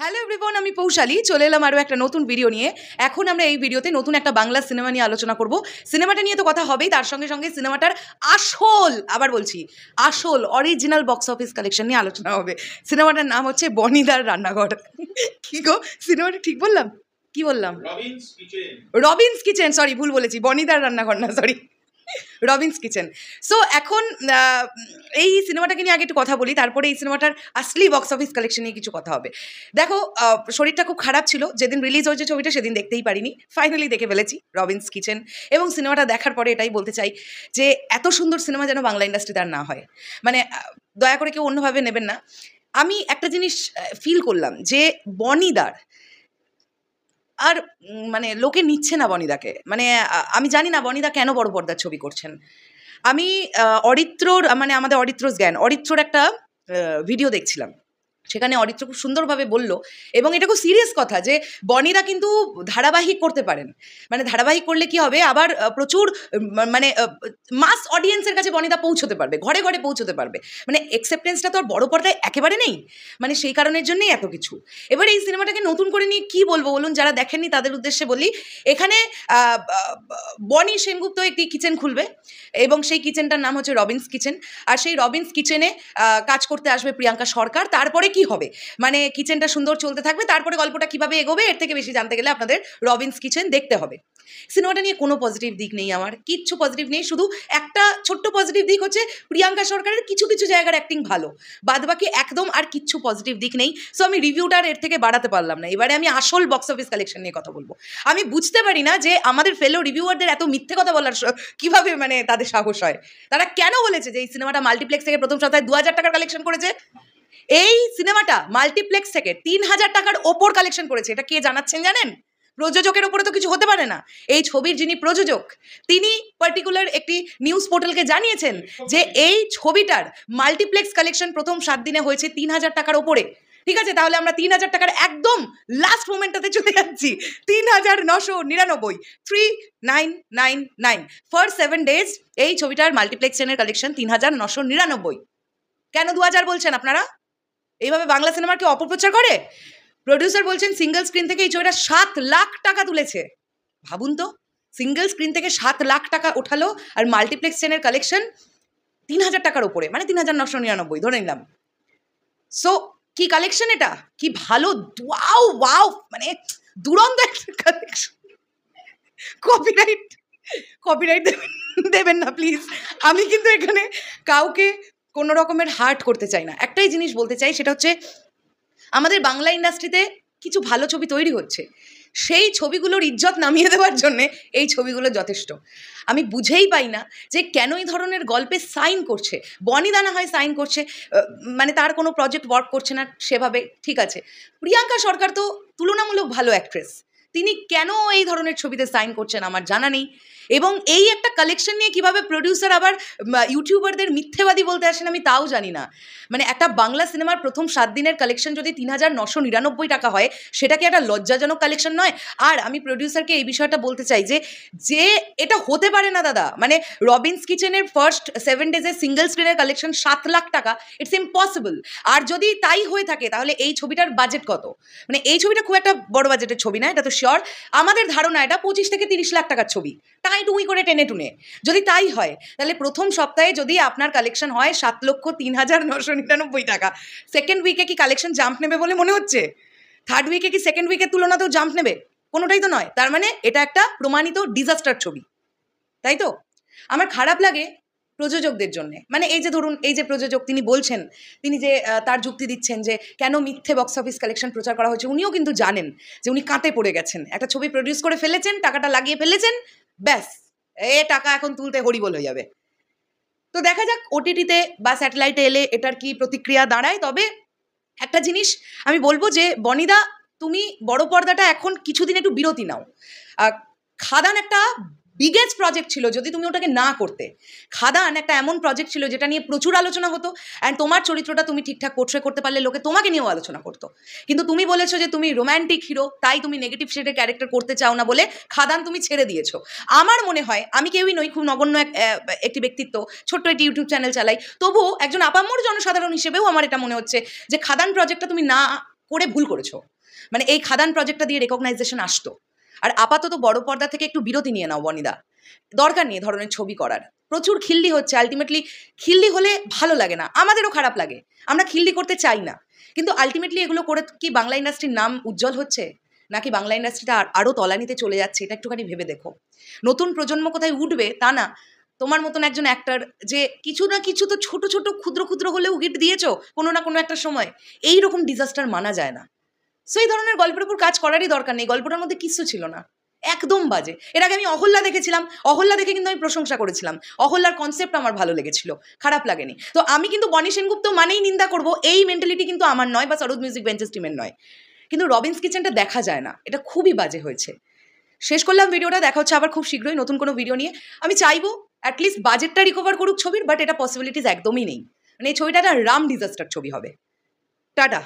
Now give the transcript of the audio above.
Hello everyone, আমি পৌশালী চলে এলাম আরও একটা নতুন ভিডিও নিয়ে। এখন আমরা এই ভিডিওতে নতুন একটা বাংলা সিনেমা নিয়ে আলোচনা করব। সিনেমাটা নিয়ে তো কথা হবেই, তার সঙ্গে সঙ্গে সিনেমাটার আসল অরিজিনাল বক্স অফিস কালেকশন নিয়ে আলোচনা হবে। সিনেমাটার নাম হচ্ছে বনিদার রান্নাঘর। কি গো, সিনেমাটা ঠিক বললাম? কি বললাম? রবিনস কিচেন, সরি ভুল বলেছি, বনিদার রান্নাঘর না, সরি, রবিনস কিচেন। সো এখন এই সিনেমাটাকে নিয়ে আগে একটু কথা বলি, তারপরে এই সিনেমাটার আসলি বক্স অফিস কালেকশন নিয়ে কিছু কথা হবে। দেখো, শরীরটা খুব খারাপ ছিল, যেদিন রিলিজ হয়েছে ছবিটা সেদিন দেখতেই পারিনি, ফাইনালি দেখে ফেলেছি রবিনস কিচেন। এবং সিনেমাটা দেখার পরে এটাই বলতে চাই যে এত সুন্দর সিনেমা যেন বাংলা ইন্ডাস্ট্রিতে আর না হয়। মানে দয়া করে কেউ অন্যভাবে নেবেন না। আমি একটা জিনিস ফিল করলাম যে বনিদার আর মানে লোকে নিচ্ছে না বনিদাকে। মানে আমি জানি না বনিদা কেন বড় পর্দার ছবি করছেন। আমি অরিত্রর, মানে আমাদের অরিত্রস জ্ঞান, অরিত্রর একটা ভিডিও দেখছিলাম। সেখানে অরিত্র খুব সুন্দরভাবে বলল, এবং এটা খুব সিরিয়াস কথা, যে বনিদা কিন্তু ধারাবাহিক করতে পারেন। মানে ধারাবাহিক করলে কি হবে, আবার প্রচুর মানে মাস অডিয়েন্সের কাছে বনিদা পৌঁছতে পারবে, ঘরে ঘরে পৌঁছতে পারবে। মানে অ্যাকসেপ্টেন্সটা তো আর বড় পর্দায় একেবারে নেই। মানে সেই কারণের জন্যই এত কিছু। এবার এই সিনেমাটাকে নতুন করে নিয়ে কী বলবো বলুন, যারা দেখেননি তাদের উদ্দেশ্যে বলি। এখানে বনি সেনগুপ্ত একটি কিচেন খুলবে, এবং সেই কিচেনটার নাম হচ্ছে রবিনস কিচেন। আর সেই রবিনস কিচেনে কাজ করতে আসবে প্রিয়াঙ্কা সরকার। তারপরে কি হবে, মানে কিচেনটা সুন্দর চলতে থাকবে, তারপরে গল্পটা কিভাবে এগোবে এর থেকে বেশি জানতে গেলে আপনাদের রবিনস কিচেন দেখতে হবে। সিনেমাটা নিয়ে কোনো পজিটিভ দিক নেই, আমার কিচ্ছু পজিটিভ নেই। শুধু একটা ছোট্ট পজিটিভ দিক হচ্ছে প্রিয়াঙ্কা সরকারের কিছু কিছু জায়গার অ্যাক্টিং ভালো, বাদবাকি একদম আর কিচ্ছু পজিটিভ দিক নেই। সো আমি রিভিউটার এর থেকে বাড়াতে পারলাম না। এবারে আমি আসল বক্স অফিস কালেকশন নিয়ে কথা বলবো। আমি বুঝতে পারি না যে আমাদের ফেলো রিভিউয়ারদের এত মিথ্যে কথা বলার কিভাবে মানে তাদের সাহস হয়। তারা কেন বলেছে যে এই সিনেমাটা মাল্টিপ্লেক্স থেকে প্রথম সপ্তাহে 2000 টাকার কালেকশন করেছে? এই সিনেমাটা মাল্টিপ্লেক্স থেকে 3000 টাকার ওপর কালেকশন করেছে। এটা কে জানাচ্ছেন জানেন? প্রযোজকের ওপরে তো কিছু হতে পারে না। এই ছবির যিনি প্রযোজক, তিনি পার্টিকুলার একটি নিউজ পোর্টালকে জানিয়েছেন যে এই ছবিটার মাল্টিপ্লেক্স কালেকশন প্রথম 7 দিনে হয়েছে 3000 টাকার ওপরে। ঠিক আছে, তাহলে আমরা 3000 টাকার একদম লাস্ট মোমেন্টটাতে চলে যাচ্ছি। 3999, 3999 ফর 7 ডেজ এই ছবিটার মাল্টিপ্লেক্সের কালেকশন 3999। কেন 2000 বলছেন আপনারা? এইভাবে বাংলা সিনেমার কি অপপ্রচার করে? প্রডিউসার বলছেন সিঙ্গেল স্ক্রিন থেকে এই ছবিটা 7 লাখ টাকা তুলেছে। ভাবুন তো, সিঙ্গেল স্ক্রিন থেকে 7 লাখ টাকা ওঠালো, আর মাল্টিপ্লেক্স চেনের কালেকশন 3000 টাকার উপরে, মানে 3999 ধরে নিলাম। সো কি কালেকশন এটা, কি ভালো, ওয়াও ওয়াও, মানে দুরন্ত একটা কালেকশন। কপিরাইট দেবেন না প্লিজ। আমি কিন্তু এখানে কাউকে কোনো রকমের হার্ট করতে চাই না। একটাই জিনিস বলতে চাই, সেটা হচ্ছে আমাদের বাংলা ইন্ডাস্ট্রিতে কিছু ভালো ছবি তৈরি হচ্ছে, সেই ছবিগুলোর ইজ্জত নামিয়ে দেওয়ার জন্যে এই ছবিগুলো যথেষ্ট। আমি বুঝেই পাই না যে কেন এই ধরনের গল্পে সাইন করছে। বনিদা না হয় সাইন করছে, মানে তার কোনো প্রজেক্ট ওয়ার্ক করছে না সেভাবে, ঠিক আছে। প্রিয়াঙ্কা সরকার তো তুলনামূলক ভালো অ্যাক্ট্রেস, তিনি কেন এই ধরনের ছবিতে সাইন করছেন আমার জানা নেই। এবং এই একটা কালেকশন নিয়ে কিভাবে প্রডিউসার আবার ইউটিউবারদের মিথ্যেবাদী বলতে আসেন আমি তাও জানি না। মানে একটা বাংলা সিনেমার প্রথম 7 দিনের কালেকশন যদি 3999 টাকা হয়, সেটা কি একটা লজ্জাজনক কালেকশন নয়? আর আমি প্রডিউসারকে এই বিষয়টা বলতে চাই যে এটা হতে পারে না দাদা। মানে রবিনস কিচেনের ফার্স্ট 7 ডেজের সিঙ্গেল স্ক্রিনের কালেকশন 7 লাখ টাকা, ইটস ইম্পসিবল। আর যদি তাই হয়ে থাকে তাহলে এই ছবিটার বাজেট কত? মানে এই ছবিটা খুব একটা বড় বাজেটের ছবি না, এটা তো শিওর। আমাদের ধারণা এটা 25 থেকে 30 লাখ টাকার ছবি, টাই টুই করে টেনে টুনে। যদি তাই হয় তাহলে প্রথম সপ্তাহে যদি আপনার কালেকশন হয় 7,03,999 টাকা, সেকেন্ড উইকে কি কালেকশন জাম্প নেবে বলে মনে হচ্ছে? থার্ড উইকে কি সেকেন্ড উইকের তুলনাতেও জাম্প নেবে? কোনোটাই তো নয়। তার মানে এটা একটা প্রমাণিত ডিজাস্টার ছবি, তাই তো? আমার খারাপ লাগে প্রযোজকদের জন্যে। মানে এই যে ধরুন, এই যে প্রযোজক তিনি বলছেন, তিনি যে তার যুক্তি দিচ্ছেন যে কেন মিথ্যে বক্স অফিস কালেকশন প্রচার করা হয়েছে, উনিও কিন্তু জানেন যে উনি কাঁতে পড়ে গেছেন। একটা ছবি প্রডিউস করে ফেলেছেন, টাকাটা লাগিয়ে ফেলেছেন, ব্যাস টাকা এখন তুলতে হরিবোল হয়ে যাবে। তো দেখা যাক ওটিটিতে বা স্যাটেলাইটে এলে এটার কি প্রতিক্রিয়া দাঁড়ায়। তবে একটা জিনিস আমি বলবো যে বনিদা, তুমি বড় পর্দাটা এখন কিছুদিন একটু বিরতি নাও। খাদান একটা বিগেস্ট প্রজেক্ট ছিল, যদি তুমি ওটাকে না করতে। খাদান একটা এমন প্রজেক্ট ছিল যেটা নিয়ে প্রচুর আলোচনা হতো, অ্যান্ড তোমার চরিত্রটা তুমি ঠিকঠাক পোর্ট্রে করতে পারলে লোকে তোমাকে নিয়েও আলোচনা করতো। কিন্তু তুমি বলেছো যে তুমি রোম্যান্টিক হিরো, তাই তুমি নেগেটিভ শেডের ক্যারেক্টার করতে চাও না বলে খাদান তুমি ছেড়ে দিয়েছো। আমার মনে হয়, আমি কেউই নই, খুব নগণ্য একটি ব্যক্তিত্ব, ছোট্ট একটি ইউটিউব চ্যানেল চালাই, তবুও একজন আপামর জনসাধারণ হিসেবেও আমার এটা মনে হচ্ছে যে খাদান প্রজেক্টটা তুমি না করে ভুল করেছো। মানে এই খাদান প্রজেক্টটা দিয়ে রেকগনাইজেশন আসতো। আর আপাতত বড় পর্দা থেকে একটু বিরতি নিয়ে নাও বনিদা, দরকার নেই ধরনের ছবি করার। প্রচুর খিল্লি হচ্ছে, আলটিমেটলি খিল্লি হলে ভালো লাগে না, আমাদেরও খারাপ লাগে, আমরা খিল্লি করতে চাই না, কিন্তু আলটিমেটলি এগুলো করে কি বাংলা ইন্ডাস্ট্রির নাম উজ্জ্বল হচ্ছে নাকি বাংলা ইন্ডাস্ট্রিটা আরও তলানিতে চলে যাচ্ছে? এটা একটুখানি ভেবে দেখো। নতুন প্রজন্ম কোথায় উঠবে তা না, তোমার মতন একজন অ্যাক্টর যে কিছু না কিছু তো ছোট ছোট ক্ষুদ্র ক্ষুদ্র হলেও হিট দিয়েছো কোনো না কোনো একটা সময়, এইরকম ডিজাস্টার মানা যায় না। সো এই ধরনের গল্পের উপর কাজ করারই দরকার নেই, গল্পটার মধ্যে কিছু ছিল না, একদম বাজে। এর আগে আমি অহল্যা দেখেছিলাম, অহল্যা দেখে কিন্তু আমি প্রশংসা করেছিলাম, অহল্যার কনসেপ্ট আমার ভালো লেগেছিল, খারাপ লাগেনি। তো আমি কিন্তু বনি সেনগুপ্ত মানেই নিন্দা করব এই মেন্টালিটি কিন্তু আমার নয়, বা সরোজ মিউজিক বেঞ্চেস টিমের নয়। কিন্তু রবিন্স কিচেনটা দেখা যায় না, এটা খুবই বাজে হয়েছে। শেষ করলাম ভিডিওটা, দেখা হচ্ছে আবার খুব শীঘ্রই নতুন কোনো ভিডিও নিয়ে। আমি চাইবো অ্যাটলিস্ট বাজেটটা রিকভার করুক ছবির, বাট এটা পসিবিলিটিস একদমই নেই। মানে এই ছবিটা একটা রাম ডিজাস্টার ছবি হবে। টাটা।